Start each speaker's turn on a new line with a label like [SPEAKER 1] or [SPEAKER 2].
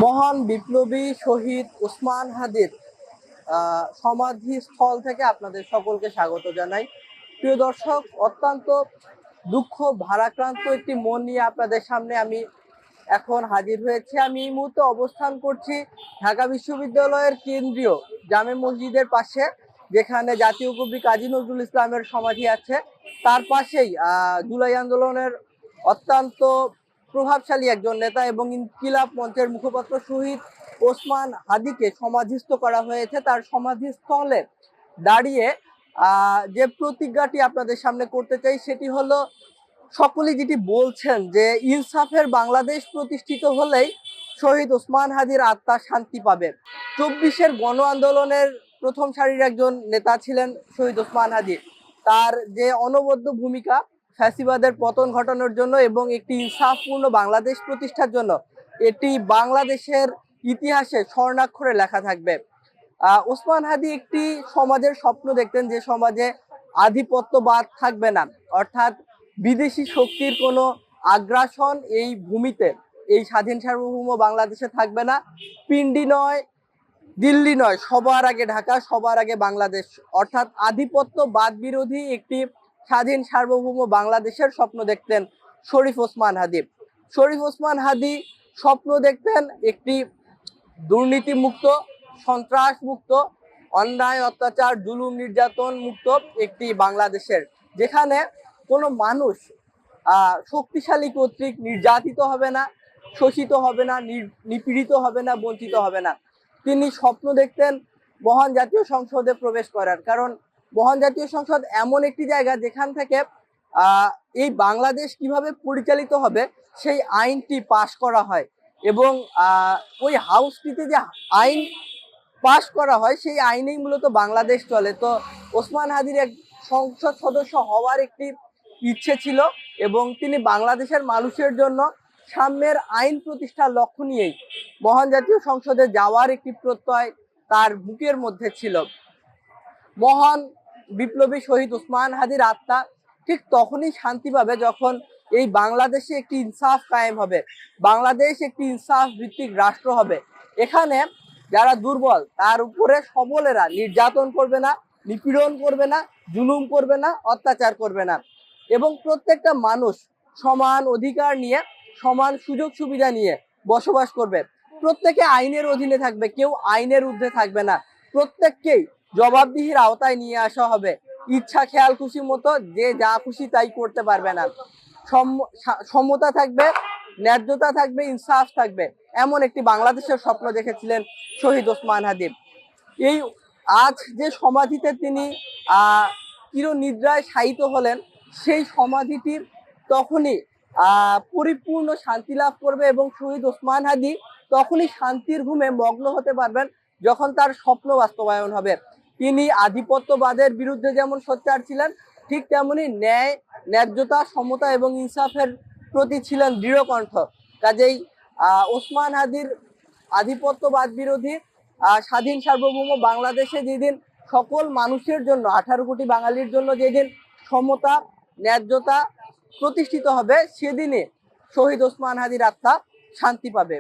[SPEAKER 1] মহান বিপ্লবী শহীদ ওসমান হাদির সমাধিস্থল থেকে আপনাদের সকলকে স্বাগত জানাই। প্রিয় দর্শক, অত্যন্ত দুঃখ ভারাক্রান্ত একটি মন নিয়ে আপনাদের সামনে আমি এখন হাজির হয়েছি। আমি এই মুহূর্তে অবস্থান করছি ঢাকা বিশ্ববিদ্যালয়ের কেন্দ্রীয় জামে মসজিদের পাশে, যেখানে জাতীয় কবি কাজী নজরুল ইসলামের সমাধি আছে। তার পাশেই জুলাই আন্দোলনের অত্যন্ত প্রভাবশালী একজন নেতা এবং ইনকিলাব মঞ্চের মুখপাত্র শহীদ ওসমান হাদিকে সমাধিস্থ করা হয়েছে। তার সমাধিস্থলে দাঁড়িয়ে যে প্রতিজ্ঞাটি আপনাদের সামনে করতে চাই সেটি হলো, সকলেই যেটি বলছেন যে ইনসাফের বাংলাদেশ প্রতিষ্ঠিত হলেই শহীদ ওসমান হাদির আত্মা শান্তি পাবে। 24-এর গণ আন্দোলনের প্রথম সারির একজন নেতা ছিলেন শহীদ ওসমান হাদি। তার যে অনবদ্য ভূমিকা ফ্যাসিবাদের পতন ঘটানোর জন্য এবং একটি ইনসাফপূর্ণ বাংলাদেশ প্রতিষ্ঠার জন্য, এটি বাংলাদেশের ইতিহাসে স্বর্ণাক্ষরে লেখা থাকবে। ওসমান হাদি একটি সমাজের স্বপ্ন দেখতেন, যে সমাজে আধিপত্যবাদ থাকবে না, অর্থাৎ বিদেশি শক্তির কোনো আগ্রাসন এই ভূমিতে, এই স্বাধীন সার্বভৌম বাংলাদেশে থাকবে না। পিন্ডি নয়, দিল্লি নয়, সবার আগে ঢাকা, সবার আগে বাংলাদেশ, অর্থাৎ আধিপত্যবাদ বিরোধী একটি স্বাধীন সার্বভৌম বাংলাদেশের স্বপ্ন দেখতেন শরীফ ওসমান হাদি। শরীফ ওসমান হাদি স্বপ্ন দেখতেন একটি দুর্নীতি মুক্ত, সন্ত্রাস মুক্ত, অন্যায় অত্যাচার জুলুম নির্যাতন মুক্ত একটি বাংলাদেশের, যেখানে কোনো মানুষ শক্তিশালী কর্তৃক নির্যাতিত হবে না, শোষিত হবে না, নিপীড়িত হবে না, বঞ্চিত হবে না। তিনি স্বপ্ন দেখতেন মহান জাতীয় সংসদে প্রবেশ করার, কারণ মহান জাতীয় সংসদ এমন একটি জায়গা যেখান থেকে এই বাংলাদেশ কিভাবে পরিচালিত হবে সেই আইনটি পাশ করা হয়, এবং ওই হাউসটিতে যে আইন পাশ করা হয় সেই আইনেই মূলত বাংলাদেশ চলে। তো ওসমান হাদির এক সংসদ সদস্য হওয়ার একটি ইচ্ছে ছিল, এবং তিনি বাংলাদেশের মানুষের জন্য সাম্যের আইন প্রতিষ্ঠার লক্ষ্য নিয়েই মহান জাতীয় সংসদে যাওয়ার একটি প্রত্যয় তার বুকের মধ্যে ছিল। মহান বিপ্লবী শহীদ ওসমান হাদির আত্মা ঠিক তখনই শান্তি পাবে যখন এই বাংলাদেশে একটি ইনসাফ কায়েম হবে, বাংলাদেশ একটি ইনসাফ ভিত্তিক রাষ্ট্র হবে। এখানে যারা দুর্বল তার উপরে সবলেরা নির্যাতন করবে না, নিপীড়ন করবে না, জুলুম করবে না, অত্যাচার করবে না, এবং প্রত্যেকটা মানুষ সমান অধিকার নিয়ে, সমান সুযোগ সুবিধা নিয়ে বসবাস করবে। প্রত্যেকে আইনের অধীনে থাকবে, কেউ আইনের ঊর্ধ্বে থাকবে না, প্রত্যেককেই জবাবদিহির আওতায় নিয়ে আসা হবে। ইচ্ছা খেয়াল খুশি মতো যে যা খুশি তাই করতে পারবে না। সমতা থাকবে, ন্যায্যতা থাকবে, ইনসাফ থাকবে, এমন একটি বাংলাদেশের স্বপ্ন দেখেছিলেন শহীদ ওসমান হাদি। এই আজ যে সমাধিতে তিনি চিরনিদ্রায় শায়িত হলেন, সেই সমাধিটির তখনই পরিপূর্ণ শান্তি লাভ করবে, এবং শহীদ ওসমান হাদি তখনই শান্তির ঘুমে মগ্ন হতে পারবেন যখন তার স্বপ্ন বাস্তবায়ন হবে। তিনি আধিপত্যবাদের বিরুদ্ধে যেমন সোচ্চার ছিলেন, ঠিক তেমনি ন্যায়, ন্যায্যতা, সমতা এবং ইনসাফের প্রতি ছিলেন দৃঢ়কণ্ঠ। কাজেই ওসমান হাদির আধিপত্যবাদ বিরোধী স্বাধীন সার্বভৌম বাংলাদেশে যেদিন সকল মানুষের জন্য, 18 কোটি বাঙালির জন্য যেদিন সমতা, ন্যায্যতা প্রতিষ্ঠিত হবে, সেদিনে শহীদ ওসমান হাদির আত্মা শান্তি পাবে।